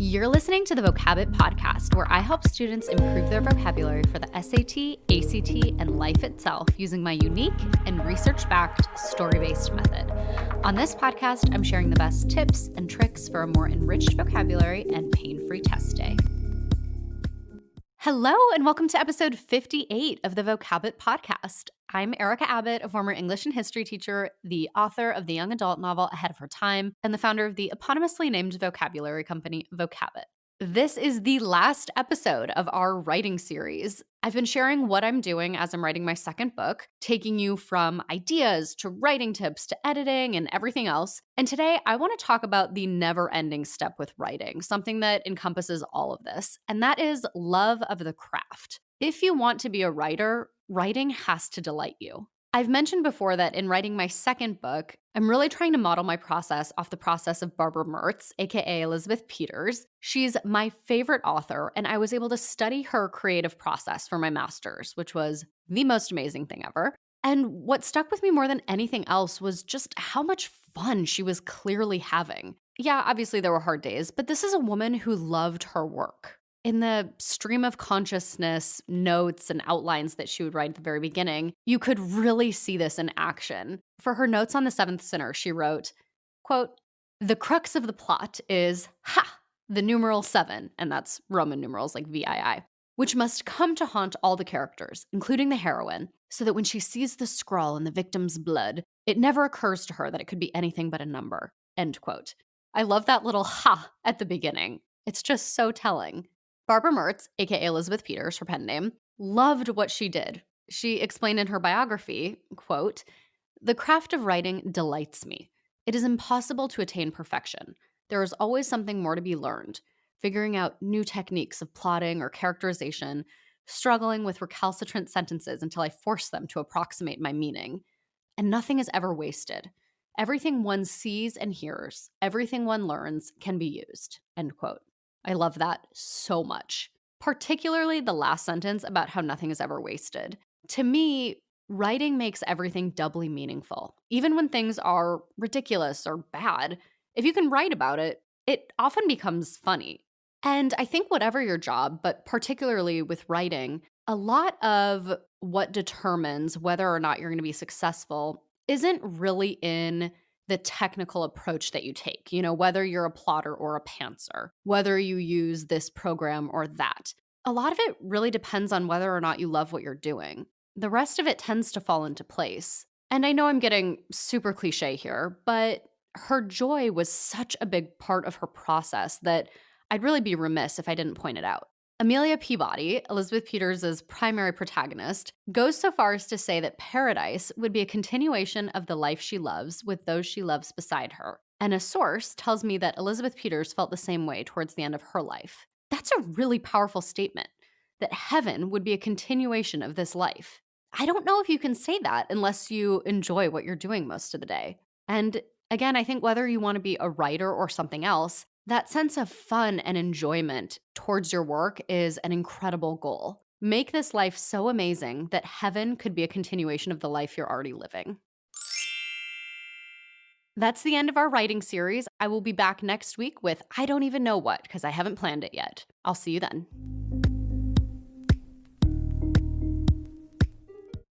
You're listening to the Vocabit podcast, where I help students improve their vocabulary for the SAT, ACT, and life itself using my unique and research-backed story-based method. On this podcast, I'm sharing the best tips and tricks for a more enriched vocabulary and pain-free test day. Hello, and welcome to episode 58 of the Vocabit podcast. I'm Erica Abbott, a former English and history teacher, the author of the young adult novel Ahead of Her Time, and the founder of the eponymously named vocabulary company Vocabit. This is the last episode of our writing series. I've been sharing what I'm doing as I'm writing my second book, taking you from ideas to writing tips to editing and everything else. And today I want to talk about the never-ending step with writing, something that encompasses all of this, and that is love of the craft. If you want to be a writer, writing has to delight you. I've mentioned before that in writing my second book, I'm really trying to model my process off the process of Barbara Mertz, a.k.a. Elizabeth Peters. She's my favorite author, and I was able to study her creative process for my master's, which was the most amazing thing ever. And what stuck with me more than anything else was just how much fun she was clearly having. Yeah, obviously there were hard days, but this is a woman who loved her work. In the stream of consciousness notes and outlines that she would write at the very beginning, you could really see this in action. For her notes on the Seventh Sinner, she wrote, quote, "The crux of the plot is, the numeral 7, and that's Roman numerals like VII, which must come to haunt all the characters, including the heroine, so that when she sees the scrawl in the victim's blood, it never occurs to her that it could be anything but a number," end quote. I love that little ha at the beginning. It's just so telling. Barbara Mertz, a.k.a. Elizabeth Peters, her pen name, loved what she did. She explained in her biography, quote, "The craft of writing delights me. It is impossible to attain perfection. There is always something more to be learned, figuring out new techniques of plotting or characterization, struggling with recalcitrant sentences until I force them to approximate my meaning. And nothing is ever wasted. Everything one sees and hears, everything one learns can be used," end quote. I love that so much, particularly the last sentence about how nothing is ever wasted. To me, writing makes everything doubly meaningful. Even when things are ridiculous or bad, if you can write about it, it often becomes funny. And I think whatever your job, but particularly with writing, a lot of what determines whether or not you're going to be successful isn't really in the technical approach that you take, whether you're a plotter or a pantser, whether you use this program or that. A lot of it really depends on whether or not you love what you're doing. The rest of it tends to fall into place. And I know I'm getting super cliche here, but her joy was such a big part of her process that I'd really be remiss if I didn't point it out. Amelia Peabody, Elizabeth Peters' primary protagonist, goes so far as to say that paradise would be a continuation of the life she loves with those she loves beside her. And a source tells me that Elizabeth Peters felt the same way towards the end of her life. That's a really powerful statement, that heaven would be a continuation of this life. I don't know if you can say that unless you enjoy what you're doing most of the day. And again, I think whether you want to be a writer or something else, that sense of fun and enjoyment towards your work is an incredible goal. Make this life so amazing that heaven could be a continuation of the life you're already living. That's the end of our writing series. I will be back next week with I don't even know what, because I haven't planned it yet. I'll see you then.